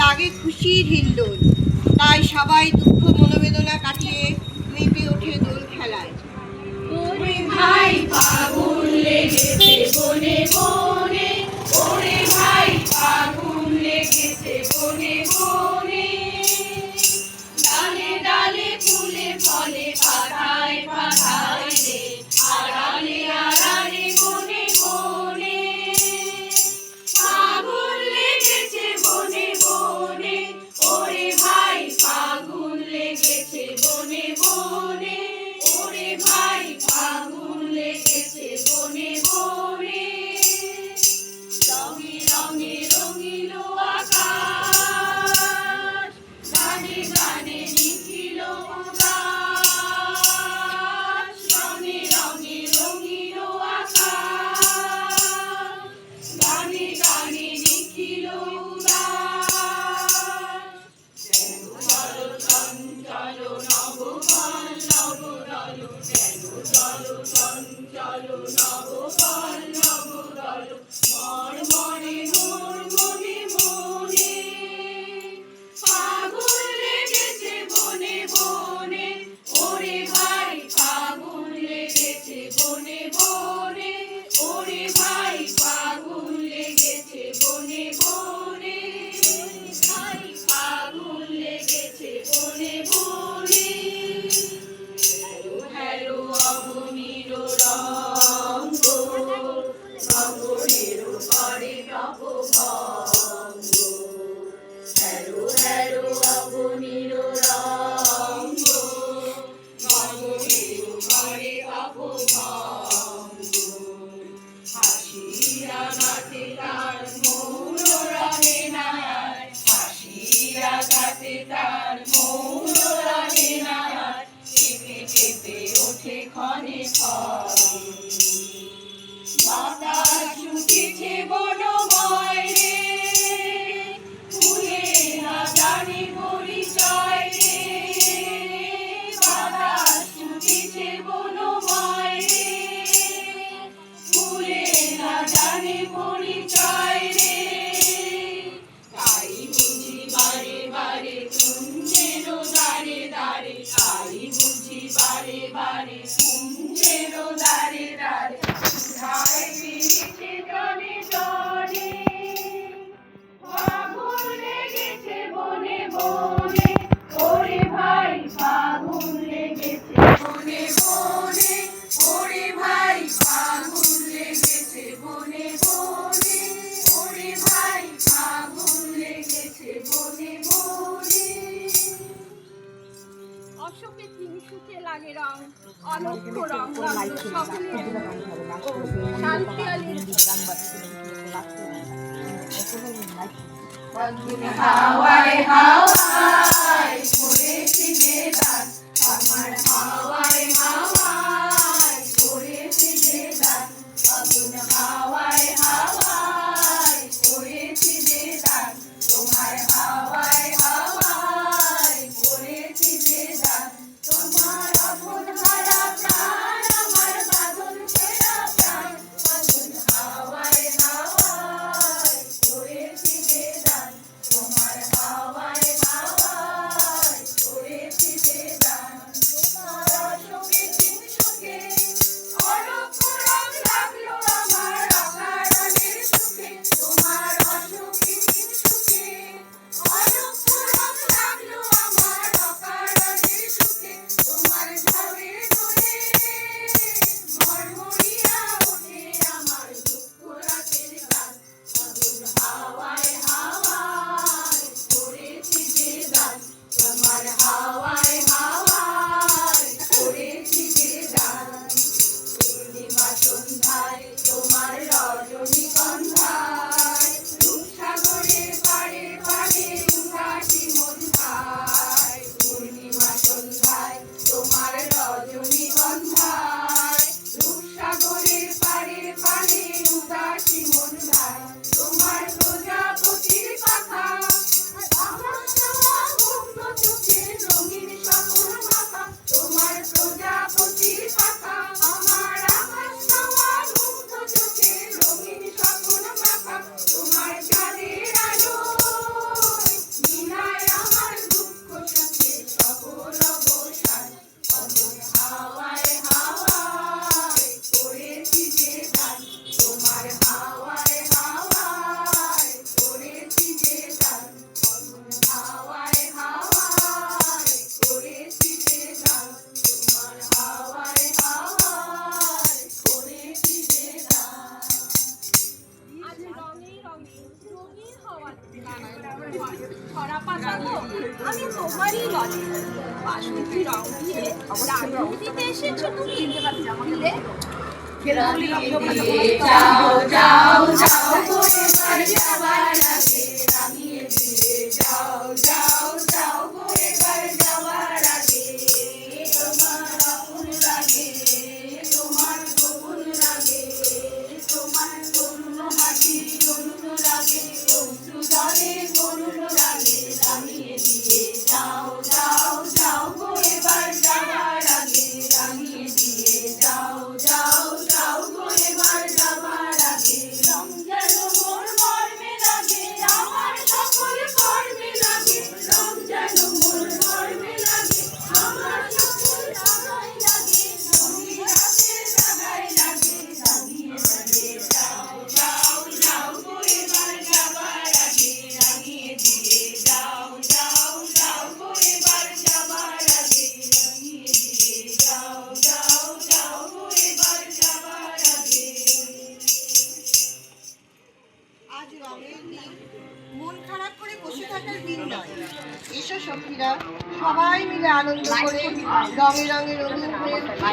লাগে খুশির হিল্লোল। তাই সবাই দুঃখ মনোবেদনা কাটিয়ে মেতে ওঠে দোল খেলায়। ওরে ভাই ফাগুন লেগেছে বনে বনে, ওরে ভাই ফাগুন লেগেছে বনে বনে, ডালে ডালে ফুলে ফলে পাতায় পাতায় রে, আড়ালে আড়ালে বনে বনে, ফাগুন লেগেছে বনে বনে, ওরে ভাই ফাগুন লেগেছে বনে বনে, ওরে ভাই ফাগুন লেগেছে বনে বনে, রঙে রঙে রঙিল আকাশ, গানে গানে নিখিল উদাস, রঙে রঙে রঙিল আকাশ, গানে গানে নিখিল উদাস, চল চঞ্চল নবপল্লব দল, চল চঞ্চল নবপল্লব দল, মর্মরে মোর মনে মনে, ফাগুন লেগেছে বনে বনে, ওরে ভাই ফাগুন লেগেছে বনে বনে, ওরে ভাই ফাগুন লেগেছে বনে বনে, ভাই ফাগুন লেগেছে বনে বনে, হ্যালো হ্যালো অবনীর রঙ্গ, রঙ্গের পরে তপভঙ্গ, হ্যালো হ্যালো অবনীর রঙ্গ, রঙ্গের পরে তপভঙ্গ, হাসিয়া গাতে তার মৌন রহে না, হাসিয়া গাতে তার মৌন রহে না, কেঁপে কেঁপে ওঠে ক্ষণে ক্ষণে, বাতাস ছুটেছে বনময় রে, ফুলে না জানে পরিচয় রে, বাতাস ছুটেছে বনময় রে, ফুলে না জানে পরিচয় রে, তাই বুঝি বারে বারে কুঞ্জের দ্বারে দ্বারে, তাই বুঝি বারে বারে কুঞ্জের দ্বারে দ্বারে, কোথায় ফিরেছে জনে জনে, ফাগুন লেগেছে বনে বনে, ওরে ভাই ফাগুন লেগেছে বনে বনে, ওরে ভাই ফাগুন লেগেছে বনে বনে, ওরে ভাই ফাগুন লেগেছে বনে বনে। অশোকে তিনসুতে লাগে রং, অলক্ষ রং সকলের শান্তি আলীর হাওয়ায় হাওয়ায় পড়েছে যে দান, আমার হাওয়ায় হাওয়ায় পড়েছে যে দান, আগুন হাওয়ায় হাওয়ায় পড়েছে যে দান, তোমার হাওয়ায় হাওয়ায় পড়েছে যে দান, তোমার আপন হারা প্রাণ আমার বাঁধন ছেঁড়া প্রাণ, আগুন হাওয়ায় হাওয়ায় পড়েছে যে দান, তোমার হাওয়ায় হাওয়ায় পড়েছে যে দান। ছড়া পাতাবো আমি তোমারই লজে বাসন্তী রং দিয়ে রাঙিয়ে দিতে এসেছো তুমি আমাকে দে যাও যাও যাও করে বাড়ি যাবার আগে রাঙিয়ে দিয়ে যাও যাও যাও করে বাড়ি যাবার আগে তোমার আপন লাগে তোমার গোপন লাগে তোমার করুণ হাসি করুণ লাগে অশ্রু জলে করুণ লাগে রাঙিয়ে দিয়ে যাও যাও যাও করে বাড়ি যাবার আগে রাঙিয়ে দিয়ে যাও যাও যাও করে বাড়ি যাবার আগে রং যেন মোর মর্মে লাগে আমার সকল কর্মে লাগে রং যেন মোর মর্মে লাগে আমার সকল জায়গায় লাগে সঙ্গী রাতের জায়গায় লাগে রাঙিয়ে দিয়ে যাও যাও যাও করে বাড়ি যাবার আগে রাঙিয়ে দিয়ে যাও যাও যাও করে বাড়ি যাবার আগে রাঙিয়ে দিয়ে যাও যাও যাও করে বাড়ি যাবার আগে আজ রঙের দিন, মন খারাপ করে বসে থাকার দিন নয়। এসো সখীরা, সবাই মিলে আনন্দ করে রঙে রঙে রঙিন হয়ে উঠি।